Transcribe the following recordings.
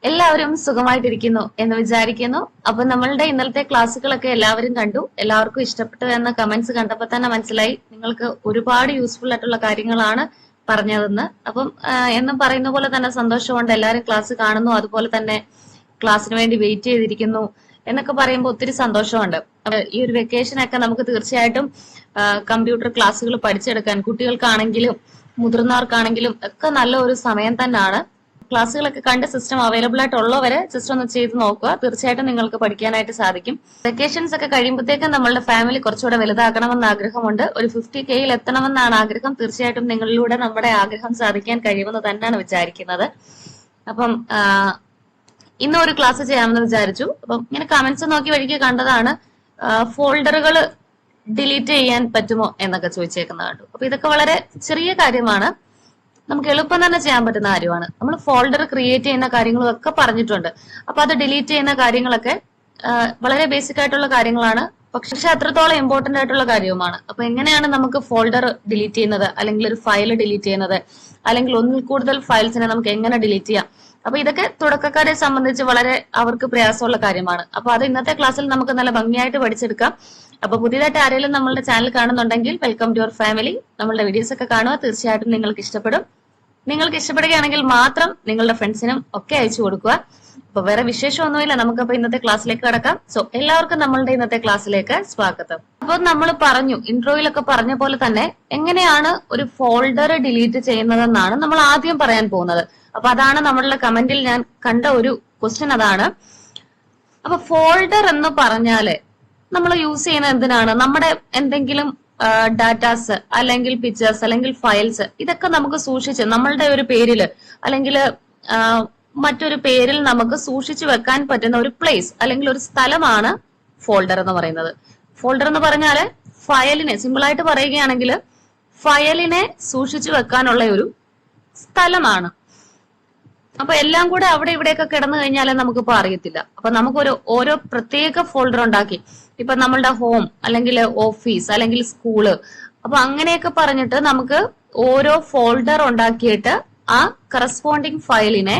എല്ലാവരും സുഖമായിട്ടിരിക്കുന്നു എന്ന് വിചാരിക്കുന്നു. അപ്പൊ നമ്മളുടെ ഇന്നലത്തെ ക്ലാസ്സുകളൊക്കെ എല്ലാവരും കണ്ടു. എല്ലാവർക്കും ഇഷ്ടപ്പെട്ടു എന്ന കമന്റ്സ് കണ്ടപ്പോൾ തന്നെ മനസ്സിലായി നിങ്ങൾക്ക് ഒരുപാട് യൂസ്ഫുൾ ആയിട്ടുള്ള കാര്യങ്ങളാണ് പറഞ്ഞതെന്ന്. അപ്പം എന്നും പറയുന്ന പോലെ തന്നെ സന്തോഷമുണ്ട്. എല്ലാവരും ക്ലാസ് കാണുന്നു, അതുപോലെ തന്നെ ക്ലാസ്സിന് വേണ്ടി വെയിറ്റ് ചെയ്തിരിക്കുന്നു എന്നൊക്കെ പറയുമ്പോൾ ഒത്തിരി സന്തോഷമുണ്ട്. ഈ ഒരു വെക്കേഷൻ ഒക്കെ നമുക്ക് തീർച്ചയായിട്ടും കമ്പ്യൂട്ടർ ക്ലാസ്സുകൾ പഠിച്ചെടുക്കാൻ കുട്ടികൾക്കാണെങ്കിലും മുതിർന്നവർക്കാണെങ്കിലും ഒക്കെ നല്ല ഒരു സമയം തന്നെയാണ്. ക്ലാസ്സുകളൊക്കെ കണ്ട് സിസ്റ്റം അവൈലബിൾ ആയിട്ടുള്ളവരെ ജസ്റ്റ് ഒന്ന് ചെയ്ത് നോക്കുക. തീർച്ചയായിട്ടും നിങ്ങൾക്ക് പഠിക്കാനായിട്ട് സാധിക്കും. വെക്കേഷൻസ് ഒക്കെ കഴിയുമ്പോഴത്തേക്കും നമ്മളുടെ ഫാമിലി കുറച്ചുകൂടെ വലുതാക്കണമെന്ന് ആഗ്രഹമുണ്ട്. ഒരു 50K എത്തണമെന്നാണ് ആഗ്രഹം. തീർച്ചയായിട്ടും നിങ്ങളിലൂടെ നമ്മുടെ ആഗ്രഹം സാധിക്കാൻ കഴിയുമെന്ന് തന്നെയാണ് വിചാരിക്കുന്നത്. അപ്പം ഇന്ന് ഒരു ക്ലാസ് ചെയ്യാമെന്ന് വിചാരിച്ചു. അപ്പം ഇങ്ങനെ കമന്റ്സ് നോക്കി വഴിക്ക് കണ്ടതാണ് ഫോൾഡറുകൾ ഡിലീറ്റ് ചെയ്യാൻ പറ്റുമോ എന്നൊക്കെ ചോദിച്ചേക്കുന്നത് കണ്ടു. അപ്പൊ ഇതൊക്കെ വളരെ ചെറിയ കാര്യമാണ്, നമുക്ക് എളുപ്പം തന്നെ ചെയ്യാൻ പറ്റുന്ന കാര്യമാണ്. നമ്മൾ ഫോൾഡർ ക്രിയേറ്റ് ചെയ്യുന്ന കാര്യങ്ങളും ഒക്കെ പറഞ്ഞിട്ടുണ്ട്. അപ്പൊ അത് ഡിലീറ്റ് ചെയ്യുന്ന കാര്യങ്ങളൊക്കെ വളരെ ബേസിക് ആയിട്ടുള്ള കാര്യങ്ങളാണ്, പക്ഷെ അത്രത്തോളം ഇമ്പോർട്ടന്റ് ആയിട്ടുള്ള കാര്യവുമാണ്. അപ്പൊ എങ്ങനെയാണ് നമുക്ക് ഫോൾഡർ ഡിലീറ്റ് ചെയ്യുന്നത്, അല്ലെങ്കിൽ ഒരു ഫയൽ ഡിലീറ്റ് ചെയ്യുന്നത്, അല്ലെങ്കിൽ ഒന്നിൽ കൂടുതൽ ഫയൽസിനെ നമുക്ക് എങ്ങനെ ഡിലീറ്റ് ചെയ്യാം. അപ്പൊ ഇതൊക്കെ തുടക്കക്കാരെ സംബന്ധിച്ച് വളരെ അവർക്ക് പ്രയാസമുള്ള കാര്യമാണ്. അപ്പൊ അത് ഇന്നത്തെ ക്ലാസ്സിൽ നമുക്ക് നല്ല ഭംഗിയായിട്ട് പഠിച്ചെടുക്കാം. അപ്പൊ പുതിയതായിട്ട് ആരെങ്കിലും നമ്മളുടെ ചാനൽ കാണുന്നുണ്ടെങ്കിൽ വെൽക്കം ടു യുവർ ഫാമിലി. നമ്മളുടെ വീഡിയോസ് ഒക്കെ കാണുക, തീർച്ചയായിട്ടും നിങ്ങൾക്ക് ഇഷ്ടപ്പെടും. നിങ്ങൾക്ക് ഇഷ്ടപ്പെടുകയാണെങ്കിൽ മാത്രം നിങ്ങളുടെ ഫ്രണ്ട്സിനും ഒക്കെ അയച്ചു കൊടുക്കുക. അപ്പൊ വേറെ വിശേഷമൊന്നുമില്ല, നമുക്കപ്പോ ഇന്നത്തെ ക്ലാസ്സിലേക്ക് കടക്കാം. സോ എല്ലാവർക്കും നമ്മളുടെ ഇന്നത്തെ ക്ലാസ്സിലേക്ക് സ്വാഗതം. അപ്പൊ നമ്മൾ പറഞ്ഞു, ഇൻട്രോയിലൊക്കെ പറഞ്ഞ പോലെ തന്നെ എങ്ങനെയാണ് ഒരു ഫോൾഡർ ഡിലീറ്റ് ചെയ്യുന്നതെന്നാണ് നമ്മൾ ആദ്യം പറയാൻ പോകുന്നത്. അപ്പൊ അതാണ് നമ്മളുടെ കമന്റിൽ ഞാൻ കണ്ട ഒരു ക്വസ്റ്റ്യൻ, അതാണ്. അപ്പൊ ഫോൾഡർ എന്ന് പറഞ്ഞാല് നമ്മൾ യൂസ് ചെയ്യുന്നത് എന്തിനാണ്? നമ്മുടെ എന്തെങ്കിലും ഡാറ്റാസ് അല്ലെങ്കിൽ പിക്ചേഴ്സ് അല്ലെങ്കിൽ ഫയൽസ് ഇതൊക്കെ നമുക്ക് സൂക്ഷിച്ച് നമ്മളുടെ ഒരു പേരില് അല്ലെങ്കിൽ മറ്റൊരു പേരിൽ നമുക്ക് സൂക്ഷിച്ചു വെക്കാൻ പറ്റുന്ന ഒരു പ്ലേസ് അല്ലെങ്കിൽ ഒരു സ്ഥലമാണ് ഫോൾഡർ എന്ന് പറയുന്നത്. ഫോൾഡർ എന്ന് പറഞ്ഞാല് ഫയലിനെ, സിമ്പിളായിട്ട് പറയുകയാണെങ്കിൽ ഫയലിനെ സൂക്ഷിച്ചു വെക്കാനുള്ള ഒരു സ്ഥലമാണ്. അപ്പൊ എല്ലാം കൂടെ അവിടെ ഇവിടെയൊക്കെ കിടന്നു കഴിഞ്ഞാൽ നമുക്കിപ്പോ അറിയത്തില്ല. അപ്പൊ നമുക്കൊരു ഓരോ പ്രത്യേക ഫോൾഡർ ഉണ്ടാക്കി, ഇപ്പൊ നമ്മളുടെ ഹോം അല്ലെങ്കിൽ ഓഫീസ് അല്ലെങ്കിൽ സ്കൂള്, അപ്പൊ അങ്ങനെയൊക്കെ പറഞ്ഞിട്ട് നമുക്ക് ഓരോ ഫോൾഡർ ഉണ്ടാക്കിയിട്ട് ആ കറസ്പോണ്ടിങ് ഫയലിനെ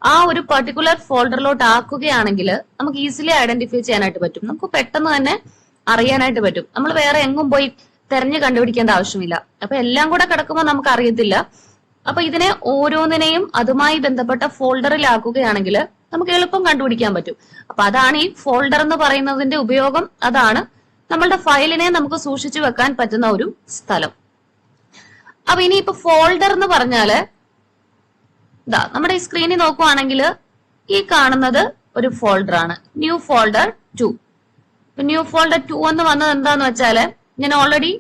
ആ ഒരു പർട്ടിക്കുലർ ഫോൾഡറിലോട്ട് ആക്കുകയാണെങ്കിൽ നമുക്ക് ഈസിലി ഐഡന്റിഫൈ ചെയ്യാനായിട്ട് പറ്റും. നമുക്ക് പെട്ടെന്ന് തന്നെ അറിയാനായിട്ട് പറ്റും. നമ്മൾ വേറെ എങ്ങും പോയി തെരഞ്ഞു കണ്ടുപിടിക്കേണ്ട ആവശ്യമില്ല. അപ്പൊ എല്ലാം കൂടെ കിടക്കുമ്പോൾ നമുക്ക് അറിയത്തില്ല. അപ്പൊ ഇതിനെ ഓരോന്നിനെയും അതുമായി ബന്ധപ്പെട്ട ഫോൾഡറിലാക്കുകയാണെങ്കിൽ നമുക്ക് എളുപ്പം കണ്ടുപിടിക്കാൻ പറ്റും. അപ്പൊ അതാണ് ഈ ഫോൾഡർ എന്ന് പറയുന്നതിന്റെ ഉപയോഗം. അതാണ് നമ്മളുടെ ഫയലിനെ നമുക്ക് സൂക്ഷിച്ചു വെക്കാൻ പറ്റുന്ന ഒരു സ്ഥലം. അപ്പൊ ഇനിയിപ്പോ ഫോൾഡർ എന്ന് പറഞ്ഞാല് നമ്മുടെ ഈ സ്ക്രീനിൽ നോക്കുവാണെങ്കിൽ ഈ കാണുന്നത് ഒരു ഫോൾഡർ ആണ്, ന്യൂ ഫോൾഡർ 2. ന്യൂ ഫോൾഡർ 2 എന്ന് വന്നത് എന്താന്ന് വെച്ചാല് ഞാൻ ഓൾറെഡി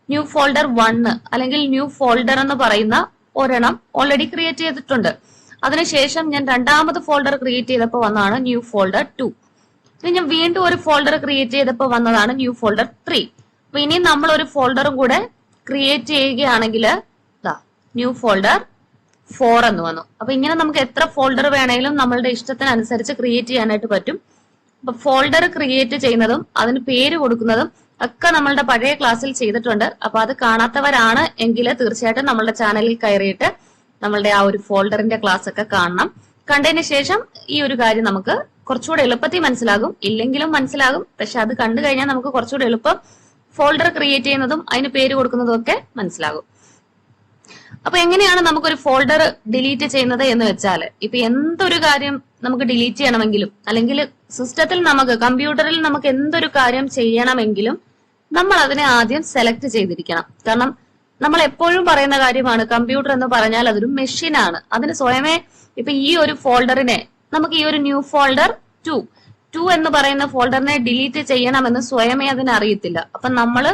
ന്യൂ ഫോൾഡർ 1 അല്ലെങ്കിൽ ന്യൂ ഫോൾഡർ എന്ന് പറയുന്ന ഒരെണ്ണം ഓൾറെഡി ക്രിയേറ്റ് ചെയ്തിട്ടുണ്ട്. അതിനുശേഷം ഞാൻ രണ്ടാമത് ഫോൾഡർ ക്രിയേറ്റ് ചെയ്തപ്പോൾ വന്നതാണ് ന്യൂ ഫോൾഡർ 2. ഇനി ഞാൻ വീണ്ടും ഒരു ഫോൾഡർ ക്രിയേറ്റ് ചെയ്തപ്പോൾ വന്നതാണ് ന്യൂ ഫോൾഡർ 3. അപ്പൊ ഇനി നമ്മൾ ഒരു ഫോൾഡറും കൂടെ ക്രിയേറ്റ് ചെയ്യുകയാണെങ്കിൽ ന്യൂ ഫോൾഡർ 4 എന്ന് വന്നു. അപ്പൊ ഇങ്ങനെ നമുക്ക് എത്ര ഫോൾഡർ വേണമെങ്കിലും നമ്മളുടെ ഇഷ്ടത്തിനനുസരിച്ച് ക്രിയേറ്റ് ചെയ്യാനായിട്ട് പറ്റും. അപ്പൊ ഫോൾഡർ ക്രിയേറ്റ് ചെയ്യുന്നതും അതിന് പേര് കൊടുക്കുന്നതും ഒക്കെ നമ്മളുടെ പഴയ ക്ലാസ്സിൽ ചെയ്തിട്ടുണ്ട്. അപ്പൊ അത് കാണാത്തവരാണ് എങ്കിൽ തീർച്ചയായിട്ടും നമ്മളുടെ ചാനലിൽ കയറിയിട്ട് നമ്മളുടെ ആ ഒരു ഫോൾഡറിന്റെ ക്ലാസ് ഒക്കെ കാണണം. കണ്ടതിന് ശേഷം ഈ ഒരു കാര്യം നമുക്ക് കുറച്ചുകൂടെ എളുപ്പത്തിൽ മനസ്സിലാകും. ഇല്ലെങ്കിലും മനസ്സിലാകും, പക്ഷെ അത് കണ്ടു കഴിഞ്ഞാൽ നമുക്ക് കുറച്ചുകൂടെ എളുപ്പം ഫോൾഡർ ക്രിയേറ്റ് ചെയ്യുന്നതും അതിന് പേര് കൊടുക്കുന്നതും ഒക്കെ മനസ്സിലാകും. അപ്പൊ എങ്ങനെയാണ് നമുക്കൊരു ഫോൾഡർ ഡിലീറ്റ് ചെയ്യുന്നത് എന്ന് വെച്ചാല്, ഇപ്പൊ എന്തൊരു കാര്യം നമുക്ക് ഡിലീറ്റ് ചെയ്യണമെങ്കിലും അല്ലെങ്കിൽ സിസ്റ്റത്തിൽ നമുക്ക് കമ്പ്യൂട്ടറിൽ നമുക്ക് എന്തൊരു കാര്യം ചെയ്യണമെങ്കിലും നമ്മൾ അതിനെ ആദ്യം സെലക്ട് ചെയ്തിരിക്കണം. കാരണം നമ്മൾ എപ്പോഴും പറയുന്ന കാര്യമാണ്, കമ്പ്യൂട്ടർ എന്ന് പറഞ്ഞാൽ അതൊരു മെഷീനാണ്. അതിന് സ്വയമേ ഇപ്പൊ ഈ ഒരു ഫോൾഡറിനെ നമുക്ക് ഈ ഒരു ന്യൂ ഫോൾഡർ 2 എന്ന് പറയുന്ന ഫോൾഡറിനെ ഡിലീറ്റ് ചെയ്യണമെന്ന് സ്വയമേ അതിന് അറിയത്തില്ല. അപ്പൊ നമ്മൾ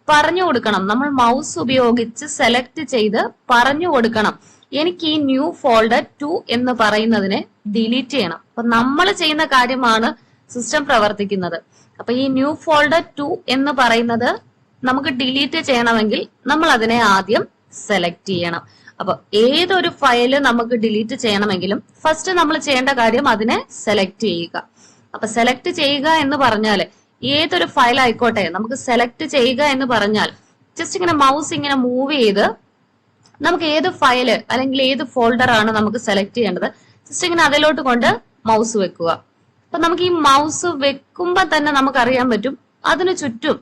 പറഞ്ഞു കൊടുക്കണം, നമ്മൾ മൗസ് ഉപയോഗിച്ച് സെലക്ട് ചെയ്ത് പറഞ്ഞു കൊടുക്കണം, എനിക്ക് ഈ ന്യൂ ഫോൾഡർ 2 എന്ന് പറയുന്നതിനെ ഡിലീറ്റ് ചെയ്യണം. അപ്പൊ നമ്മൾ ചെയ്യുന്ന കാര്യമാണ് സിസ്റ്റം പ്രവർത്തിക്കുന്നത്. അപ്പൊ ഈ ന്യൂ ഫോൾഡർ 2 എന്ന് പറയുന്നത് നമുക്ക് ഡിലീറ്റ് ചെയ്യണമെങ്കിൽ നമ്മൾ അതിനെ ആദ്യം സെലക്ട് ചെയ്യണം. അപ്പൊ ഏതൊരു ഫയല് നമുക്ക് ഡിലീറ്റ് ചെയ്യണമെങ്കിലും ഫസ്റ്റ് നമ്മൾ ചെയ്യേണ്ട കാര്യം അതിനെ സെലക്ട് ചെയ്യുക. അപ്പൊ സെലക്ട് ചെയ്യുക എന്ന് പറഞ്ഞാല് ഏതൊരു ഫയൽ ആയിക്കോട്ടെ നമുക്ക് സെലക്ട് ചെയ്യുക എന്ന് പറഞ്ഞാൽ ജസ്റ്റ് ഇങ്ങനെ മൗസ് ഇങ്ങനെ മൂവ് ചെയ്ത് നമുക്ക് ഏത് ഫയല് അല്ലെങ്കിൽ ഏത് ഫോൾഡർ ആണ് നമുക്ക് സെലക്ട് ചെയ്യേണ്ടത് ജസ്റ്റ് ഇങ്ങനെ അതിലോട്ട് കൊണ്ട് മൗസ് വെക്കുക. അപ്പൊ നമുക്ക് ഈ മൗസ് വെക്കുമ്പോ തന്നെ നമുക്ക് അറിയാൻ പറ്റും അതിന് ചുറ്റും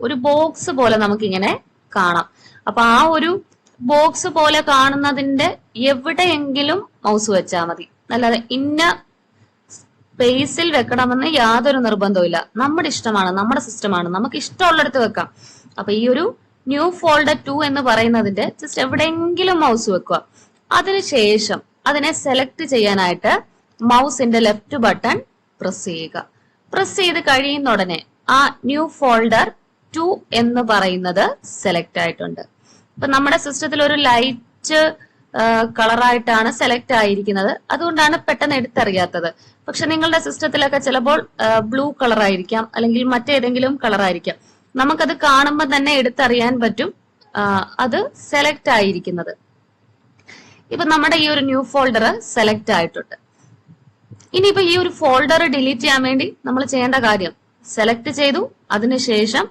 ഒരു ബോക്സ് പോലെ നമുക്ക് ഇങ്ങനെ കാണാം. അപ്പൊ ആ ഒരു ബോക്സ് പോലെ കാണുന്നതിന്റെ എവിടെയെങ്കിലും മൗസ് വെച്ചാൽ മതി, അല്ലാതെ ഇന്ന സ്പേസിൽ വെക്കണമെന്ന് യാതൊരു നിർബന്ധവും. നമ്മുടെ ഇഷ്ടമാണ്, നമ്മുടെ സിസ്റ്റമാണ്, നമുക്ക് ഇഷ്ടമുള്ളിടത്ത് വെക്കാം. അപ്പൊ ഈ ഒരു ന്യൂ ഫോൾഡർ 2 എന്ന് പറയുന്നതിന്റെ ജസ്റ്റ് എവിടെയെങ്കിലും മൗസ് വെക്കുക. അതിനുശേഷം അതിനെ സെലക്ട് ചെയ്യാനായിട്ട് മൗസിന്റെ ലെഫ്റ്റ് ബട്ടൺ പ്രസ് ചെയ്യുക. പ്രസ് ചെയ്ത് കഴിയുന്ന ഉടനെ ആ ന്യൂ ഫോൾഡർ 2 എന്ന് പറയുന്നത് സെലക്ട് ആയിട്ടുണ്ട്. ഇപ്പൊ നമ്മുടെ സിസ്റ്റത്തിൽ ഒരു ലൈറ്റ് കളറായിട്ടാണ് സെലക്ട് ആയിരിക്കുന്നത്, അതുകൊണ്ടാണ് പെട്ടെന്ന് എടുത്തറിയാത്തത്. പക്ഷെ നിങ്ങളുടെ സിസ്റ്റത്തിലൊക്കെ ചിലപ്പോൾ ബ്ലൂ കളർ ആയിരിക്കാം, അല്ലെങ്കിൽ മറ്റേതെങ്കിലും കളർ ആയിരിക്കാം. നമുക്കത് കാണുമ്പോൾ തന്നെ എടുത്തറിയാൻ പറ്റും അത് സെലക്ട് ആയിരിക്കുന്നത്. ഇപ്പൊ നമ്മുടെ ഈ ഒരു ന്യൂ ഫോൾഡർ സെലക്ട് ആയിട്ടുണ്ട്. ഇനിയിപ്പോ ഈ ഒരു ഫോൾഡർ ഡിലീറ്റ് ചെയ്യാൻ വേണ്ടി നമ്മൾ ചെയ്യേണ്ട കാര്യം, സെലക്ട് ചെയ്തു, അതിനുശേഷം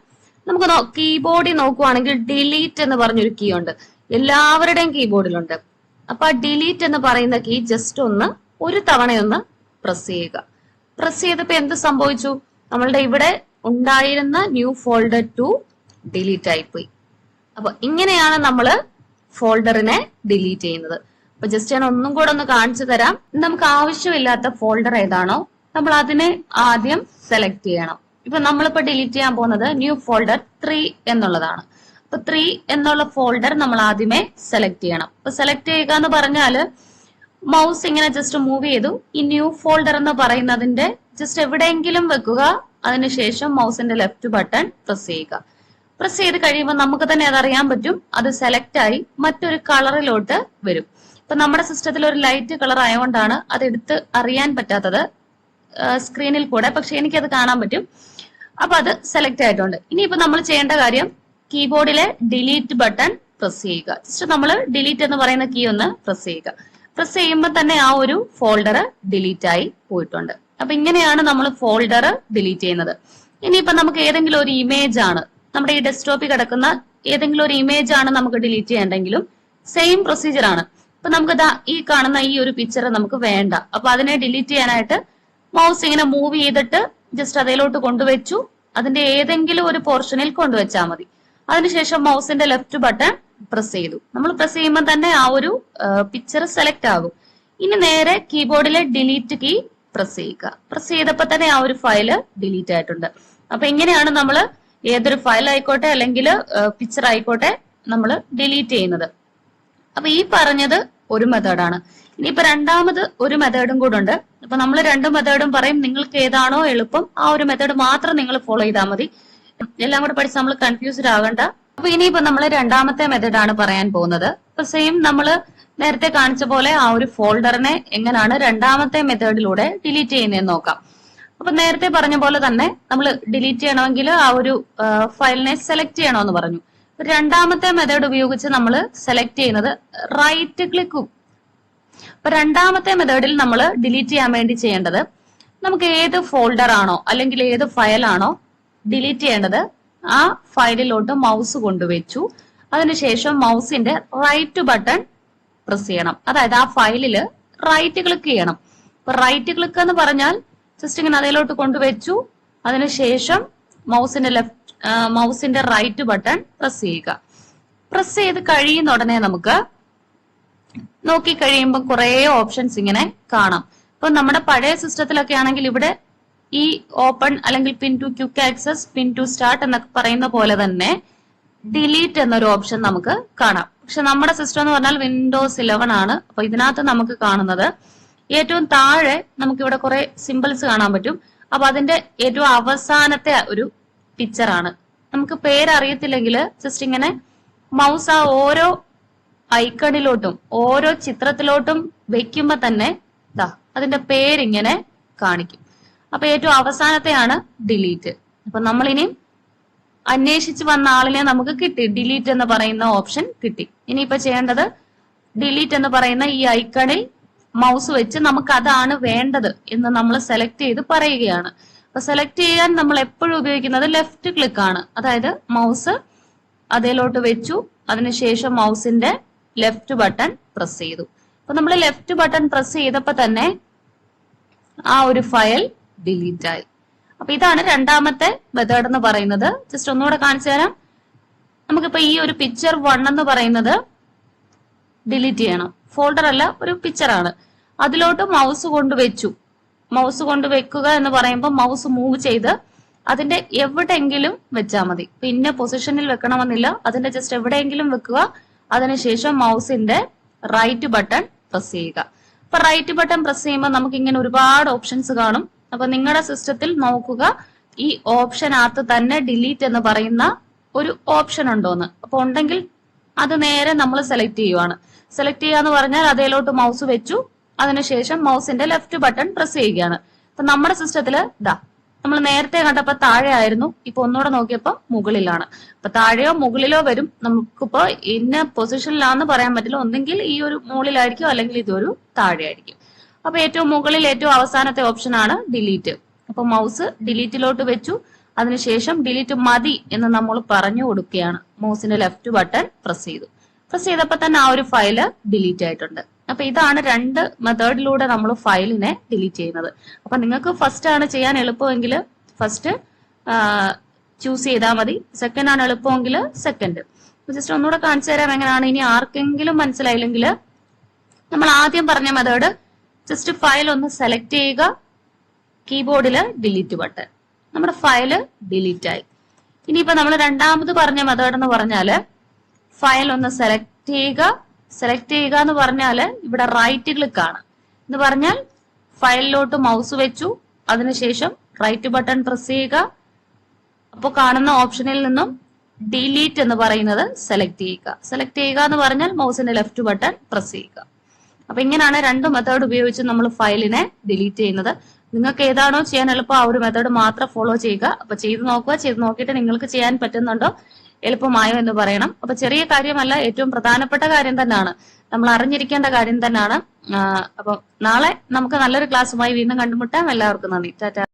നമുക്ക് കീബോർഡിൽ നോക്കുവാണെങ്കിൽ ഡിലീറ്റ് എന്ന് പറഞ്ഞൊരു കീ ഉണ്ട്, എല്ലാവരുടെയും കീബോർഡിലുണ്ട്. അപ്പൊ ആ ഡിലീറ്റ് എന്ന് പറയുന്ന കീ ജസ്റ്റ് ഒരു തവണയൊന്ന് പ്രസ് ചെയ്യുക. പ്രസ് ചെയ്തപ്പോ എന്ത് സംഭവിച്ചു? നമ്മളുടെ ഇവിടെ ഉണ്ടായിരുന്ന ന്യൂ ഫോൾഡർ 2 ഡിലീറ്റ് ആയിപ്പോയി. അപ്പൊ ഇങ്ങനെയാണ് നമ്മൾ ഫോൾഡറിനെ ഡിലീറ്റ് ചെയ്യുന്നത്. അപ്പൊ ജസ്റ്റ് ഞാൻ ഒന്നും കൂടെ ഒന്ന് കാണിച്ചു തരാം. നമുക്ക് ആവശ്യമില്ലാത്ത ഫോൾഡർ ഏതാണോ നമ്മൾ അതിനെ ആദ്യം സെലക്ട് ചെയ്യണം. ഇപ്പൊ നമ്മളിപ്പോ ഡിലീറ്റ് ചെയ്യാൻ പോകുന്നത് ന്യൂ ഫോൾഡർ 3 എന്നുള്ളതാണ്. അപ്പൊ 3 എന്നുള്ള ഫോൾഡർ നമ്മൾ ആദ്യമേ സെലക്ട് ചെയ്യണം. അപ്പൊ സെലക്ട് ചെയ്യുക എന്ന് പറഞ്ഞാല് മൗസ് ഇങ്ങനെ ജസ്റ്റ് മൂവ് ചെയ്തു ഈ ന്യൂ ഫോൾഡർ എന്ന് പറയുന്നതിന്റെ ജസ്റ്റ് എവിടെയെങ്കിലും വെക്കുക. അതിനുശേഷം മൗസിന്റെ ലെഫ്റ്റ് ബട്ടൺ പ്രസ് ചെയ്യുക. പ്രസ് ചെയ്ത് കഴിയുമ്പോൾ നമുക്ക് തന്നെ അതറിയാൻ പറ്റും അത് സെലക്ട് ആയി മറ്റൊരു കളറിലോട്ട് വരും. ഇപ്പൊ നമ്മുടെ സിസ്റ്റത്തിൽ ഒരു ലൈറ്റ് കളർ ആയതുകൊണ്ടാണ് അത് എടുത്ത് അറിയാൻ പറ്റാത്തത് സ്ക്രീനിൽ കൂടെ, പക്ഷെ എനിക്കത് കാണാൻ പറ്റും. അപ്പൊ അത് സെലക്ട് ആയിട്ടുണ്ട്. ഇനിയിപ്പോ നമ്മൾ ചെയ്യേണ്ട കാര്യം കീബോർഡിലെ ഡിലീറ്റ് ബട്ടൺ പ്രസ് ചെയ്യുക. ജസ്റ്റ് നമ്മൾ ഡിലീറ്റ് എന്ന് പറയുന്ന കീ ഒന്ന് പ്രസ് ചെയ്യുക. പ്രസ് ചെയ്യുമ്പോൾ തന്നെ ആ ഒരു ഫോൾഡർ ഡിലീറ്റ് ആയി പോയിട്ടുണ്ട്. അപ്പൊ ഇങ്ങനെയാണ് നമ്മൾ ഫോൾഡർ ഡിലീറ്റ് ചെയ്യുന്നത്. ഇനിയിപ്പോ നമുക്ക് ഏതെങ്കിലും ഒരു ഇമേജ് ആണ്, നമ്മുടെ ഈ ഡെസ്ക്ടോപ്പിൽ കിടക്കുന്ന ഏതെങ്കിലും ഒരു ഇമേജ് ആണ് നമുക്ക് ഡിലീറ്റ് ചെയ്യേണ്ടെങ്കിലും സെയിം പ്രൊസീജിയർ ആണ്. ഇപ്പൊ നമുക്ക് ഈ കാണുന്ന ഈ ഒരു പിക്ചർ നമുക്ക് വേണ്ട. അപ്പൊ അതിനെ ഡിലീറ്റ് ചെയ്യാനായിട്ട് മൗസ് ഇങ്ങനെ മൂവ് ചെയ്തിട്ട് ജസ്റ്റ് അതിലോട്ട് കൊണ്ടുവച്ചു, അതിന്റെ ഏതെങ്കിലും ഒരു പോർഷനിൽ കൊണ്ടുവച്ചാൽ മതി. അതിനുശേഷം മൗസിന്റെ ലെഫ്റ്റ് ബട്ടൺ പ്രസ് ചെയ്തു. നമ്മൾ പ്രസ് ചെയ്യുമ്പോൾ തന്നെ ആ ഒരു പിക്ചർ സെലക്ട് ആകും. ഇനി നേരെ കീബോർഡിലെ ഡിലീറ്റ് കീ പ്രസ് ചെയ്യുക. പ്രസ് ചെയ്തപ്പോൾ തന്നെ ആ ഒരു ഫയല് ഡിലീറ്റ് ആയിട്ടുണ്ട്. അപ്പൊ ഇങ്ങനെയാണ് നമ്മൾ ഏതൊരു ഫയൽ ആയിക്കോട്ടെ അല്ലെങ്കിൽ പിക്ചർ ആയിക്കോട്ടെ നമ്മൾ ഡിലീറ്റ് ചെയ്യുന്നത്. അപ്പൊ ഈ പറഞ്ഞത് ഒരു മെത്തേഡാണ്. ഇനിയിപ്പോ രണ്ടാമത് ഒരു മെത്തേഡും കൂടെ ഉണ്ട്. അപ്പൊ നമ്മൾ രണ്ട് മെത്തേഡും പറയും, നിങ്ങൾക്ക് ഏതാണോ എളുപ്പം ആ ഒരു മെത്തേഡ് മാത്രം നിങ്ങൾ ഫോളോ ചെയ്താൽ മതി. എല്ലാം കൂടെ പഠിച്ച് നമ്മൾ കൺഫ്യൂസ്ഡ് ആകണ്ട. അപ്പൊ ഇനിയിപ്പോ നമ്മൾ രണ്ടാമത്തെ മെത്തേഡാണ് പറയാൻ പോകുന്നത്. അപ്പൊ സെയിം നമ്മള് നേരത്തെ കാണിച്ച പോലെ ആ ഒരു ഫോൾഡറിനെ എങ്ങനെയാണ് രണ്ടാമത്തെ മെത്തേഡിലൂടെ ഡിലീറ്റ് ചെയ്യുന്നതെന്ന് നോക്കാം. അപ്പൊ നേരത്തെ പറഞ്ഞ പോലെ തന്നെ നമ്മൾ ഡിലീറ്റ് ചെയ്യണമെങ്കിൽ ആ ഒരു ഫയലിനെ സെലക്ട് ചെയ്യണമെന്ന് പറഞ്ഞു. രണ്ടാമത്തെ മെത്തേഡ് ഉപയോഗിച്ച് നമ്മൾ സെലക്ട് ചെയ്യുന്നത് റൈറ്റ് ക്ലിക്കും. അപ്പൊ രണ്ടാമത്തെ മെത്തേഡിൽ നമ്മൾ ഡിലീറ്റ് ചെയ്യാൻ വേണ്ടി ചെയ്യേണ്ടത്, നമുക്ക് ഏത് ഫോൾഡർ ആണോ അല്ലെങ്കിൽ ഏത് ഫയലാണോ ഡിലീറ്റ് ചെയ്യേണ്ടത് ആ ഫയലിലോട്ട് മൗസ് കൊണ്ടുവച്ചു. അതിനുശേഷം മൗസിന്റെ റൈറ്റ് ബട്ടൺ പ്രസ് ചെയ്യണം. അതായത് ആ ഫയലില് റൈറ്റ് ക്ലിക്ക് ചെയ്യണം. അപ്പൊ റൈറ്റ് ക്ലിക്ക് എന്ന് പറഞ്ഞാൽ ജസ്റ്റ് ഇങ്ങനെ അതിലോട്ട് കൊണ്ടുവച്ചു, അതിനുശേഷം മൗസിന്റെ റൈറ്റ് ബട്ടൺ പ്രസ് ചെയ്യുക. പ്രസ് ചെയ്ത് കഴിയുന്ന ഉടനെ നമുക്ക് നോക്കി കഴിയുമ്പോൾ കുറെ ഓപ്ഷൻസ് ഇങ്ങനെ കാണാം. ഇപ്പൊ നമ്മുടെ പഴയ സിസ്റ്റത്തിലൊക്കെ ആണെങ്കിൽ ഇവിടെ ഈ ഓപ്പൺ അല്ലെങ്കിൽ pin to quick access, pin to start എന്നൊക്കെ പറയുന്ന പോലെ തന്നെ ഡിലീറ്റ് എന്നൊരു ഓപ്ഷൻ നമുക്ക് കാണാം. പക്ഷെ നമ്മുടെ സിസ്റ്റം എന്ന് പറഞ്ഞാൽ വിൻഡോസ് 11 ആണ്. അപ്പൊ ഇതിനകത്ത് നമുക്ക് കാണുന്നത് ഏറ്റവും താഴെ നമുക്ക് ഇവിടെ കുറെ സിമ്പിൾസ് കാണാൻ പറ്റും. അപ്പൊ അതിന്റെ ഏറ്റവും അവസാനത്തെ ഒരു പിക്ചർ ആണ്. നമുക്ക് പേരറിയത്തില്ലെങ്കിൽ ജസ്റ്റ് ഇങ്ങനെ മൗസ് ആ ഓരോ ഐക്കണിലോട്ടും ഓരോ ചിത്രത്തിലോട്ടും വെക്കുമ്പോ തന്നെ അതിന്റെ പേരിങ്ങനെ കാണിക്കും. അപ്പൊ ഏറ്റവും അവസാനത്തെയാണ് ഡിലീറ്റ്. അപ്പൊ നമ്മളിനി അന്വേഷിച്ച് വന്ന ആളിനെ നമുക്ക് കിട്ടി, ഡിലീറ്റ് എന്ന് പറയുന്ന ഓപ്ഷൻ കിട്ടി. ഇനിയിപ്പോ ചെയ്യേണ്ടത് ഡിലീറ്റ് എന്ന് പറയുന്ന ഈ ഐക്കണിൽ മൗസ് വെച്ച് നമുക്ക് അതാണ് വേണ്ടത് എന്ന് നമ്മൾ സെലക്ട് ചെയ്ത് പറയുകയാണ്. അപ്പൊ സെലക്ട് ചെയ്യാൻ നമ്മൾ എപ്പോഴും ഉപയോഗിക്കുന്നത് ലെഫ്റ്റ് ക്ലിക്ക് ആണ്. അതായത് മൗസ് അതിലോട്ട് വെച്ചു, അതിനുശേഷം മൗസിന്റെ ലെഫ്റ്റ് ബട്ടൺ പ്രസ് ചെയ്തു. അപ്പൊ നമ്മൾ ലെഫ്റ്റ് ബട്ടൺ പ്രസ് ചെയ്തപ്പോ തന്നെ ആ ഒരു ഫയൽ ഡിലീറ്റ് ആയി. അപ്പൊ ഇതാണ് രണ്ടാമത്തെ മെത്തേഡ് എന്ന് പറയുന്നത്. ജസ്റ്റ് ഒന്നുകൂടെ കാണിച്ചു തരാം. നമുക്കിപ്പോ ഈ ഒരു പിക്ചർ 1 എന്ന് പറയുന്നത് ഡിലീറ്റ് ചെയ്യണം. ഫോൾഡർ അല്ല, ഒരു പിക്ചർ ആണ്. അതിലോട്ട് മൗസ് കൊണ്ട് വെച്ചു. മൗസ് കൊണ്ട് വെക്കുക എന്ന് പറയുമ്പോൾ മൗസ് മൂവ് ചെയ്ത് അതിന്റെ എവിടെയെങ്കിലും വെച്ചാൽ മതി. പിന്നെ പൊസിഷനിൽ വെക്കണമെന്നില്ല. അതിന്റെ ജസ്റ്റ് എവിടെയെങ്കിലും വെക്കുക. അതിനുശേഷം മൗസിന്റെ റൈറ്റ് ബട്ടൺ പ്രസ് ചെയ്യുക. അപ്പൊ റൈറ്റ് ബട്ടൺ പ്രസ് ചെയ്യുമ്പോൾ നമുക്ക് ഇങ്ങനെ ഒരുപാട് ഓപ്ഷൻസ് കാണും. അപ്പൊ നിങ്ങളുടെ സിസ്റ്റത്തിൽ നോക്കുക ഈ ഓപ്ഷനകത്ത് തന്നെ ഡിലീറ്റ് എന്ന് പറയുന്ന ഒരു ഓപ്ഷൻ ഉണ്ടോന്ന്. അപ്പൊ ഉണ്ടെങ്കിൽ അത് നേരെ നമ്മൾ സെലക്ട് ചെയ്യുവാണ്. സെലക്ട് ചെയ്യാന്ന് പറഞ്ഞാൽ അതേലോട്ട് മൗസ് വെച്ചു. അതിനുശേഷം മൗസിന്റെ ലെഫ്റ്റ് ബട്ടൺ പ്രസ് ചെയ്യുകയാണ്. അപ്പൊ നമ്മുടെ സിസ്റ്റത്തില് നമ്മൾ നേരത്തെ കണ്ടപ്പോ താഴെ ആയിരുന്നു, ഇപ്പൊ ഒന്നുകൂടെ നോക്കിയപ്പോ മുകളിലാണ്. അപ്പൊ താഴെയോ മുകളിലോ വരും. നമുക്കിപ്പോ ഇന്ന പൊസിഷനിലാന്ന് പറയാൻ പറ്റില്ല. ഒന്നെങ്കിൽ ഈ ഒരു മുകളിലായിരിക്കും, അല്ലെങ്കിൽ ഇതൊരു താഴെ ആയിരിക്കും. അപ്പൊ ഏറ്റവും മുകളിൽ ഏറ്റവും അവസാനത്തെ ഓപ്ഷൻ ആണ് ഡിലീറ്റ്. അപ്പൊ മൗസ് ഡിലീറ്റിലോട്ട് വെച്ചു. അതിനുശേഷം ഡിലീറ്റ് മതി എന്ന് നമ്മൾ പറഞ്ഞു കൊടുക്കുകയാണ്. മൗസിന്റെ ലെഫ്റ്റ് ബട്ടൺ പ്രസ് ചെയ്തു. പ്രസ് ചെയ്തപ്പോ തന്നെ ആ ഒരു ഫയല് ഡിലീറ്റ് ആയിട്ടുണ്ട്. അപ്പൊ ഇതാണ് രണ്ട് മെത്തേഡിലൂടെ നമ്മൾ ഫയലിനെ ഡിലീറ്റ് ചെയ്യുന്നത്. അപ്പൊ നിങ്ങൾക്ക് ഫസ്റ്റ് ആണ് ചെയ്യാൻ എളുപ്പമെങ്കിൽ ഫസ്റ്റ് ചൂസ് ചെയ്താൽ മതി. സെക്കൻഡ് ആണ് എളുപ്പമെങ്കിൽ സെക്കൻഡ്. ജസ്റ്റ് ഒന്നുകൂടെ കാണിച്ചു തരാം എങ്ങനെയാണ്. ഇനി ആർക്കെങ്കിലും മനസ്സിലായില്ലെങ്കിൽ നമ്മൾ ആദ്യം പറഞ്ഞ മെത്തേഡ് ജസ്റ്റ് ഫയൽ ഒന്ന് സെലക്ട് ചെയ്യുക, കീബോർഡില് ഡിലീറ്റ് ബട്ടൺ, നമ്മുടെ ഫയല് ഡിലീറ്റ് ആയി. ഇനിയിപ്പോ നമ്മൾ രണ്ടാമത് പറഞ്ഞ മെത്തേഡ് എന്ന് പറഞ്ഞാല് ഫയൽ ഒന്ന് സെലക്ട് ചെയ്യുക. സെലക്ട് ചെയ്യുക എന്ന് പറഞ്ഞാല് ഇവിടെ റൈറ്റ് ക്ലിക്ക് ആണ്. എന്ന് പറഞ്ഞാൽ ഫയലിലോട്ട് മൗസ് വെച്ചു. അതിനുശേഷം റൈറ്റ് ബട്ടൺ പ്രസ് ചെയ്യുക. അപ്പോൾ കാണുന്ന ഓപ്ഷനിൽ നിന്നും ഡിലീറ്റ് എന്ന് പറയുന്നത് സെലക്ട് ചെയ്യുക. സെലക്ട് ചെയ്യുക എന്ന് പറഞ്ഞാൽ മൗസിന്റെ ലെഫ്റ്റ് ബട്ടൺ പ്രസ് ചെയ്യുക. അപ്പൊ ഇങ്ങനെയാണ് രണ്ട് മെത്തേഡ് ഉപയോഗിച്ച് നമ്മൾ ഫയലിനെ ഡിലീറ്റ് ചെയ്യുന്നത്. നിങ്ങൾക്ക് ഏതാണോ ചെയ്യാൻ എളുപ്പം ആ ഒരു മെത്തേഡ് മാത്രം ഫോളോ ചെയ്യുക. അപ്പൊ ചെയ്ത് നോക്കുക. ചെയ്ത് നോക്കിയിട്ട് നിങ്ങൾക്ക് ചെയ്യാൻ പറ്റുന്നുണ്ടോ, എളുപ്പമായോ എന്ന് പറയണം. അപ്പൊ ചെറിയ കാര്യമല്ല, ഏറ്റവും പ്രധാനപ്പെട്ട കാര്യം തന്നെയാണ്, നമ്മൾ അറിഞ്ഞിരിക്കേണ്ട കാര്യം തന്നെയാണ്. അപ്പൊ നാളെ നമുക്ക് നല്ലൊരു ക്ലാസ്സുമായി വീണ്ടും കണ്ടുമുട്ടാം. എല്ലാവർക്കും നന്ദി. ടാറ്റ.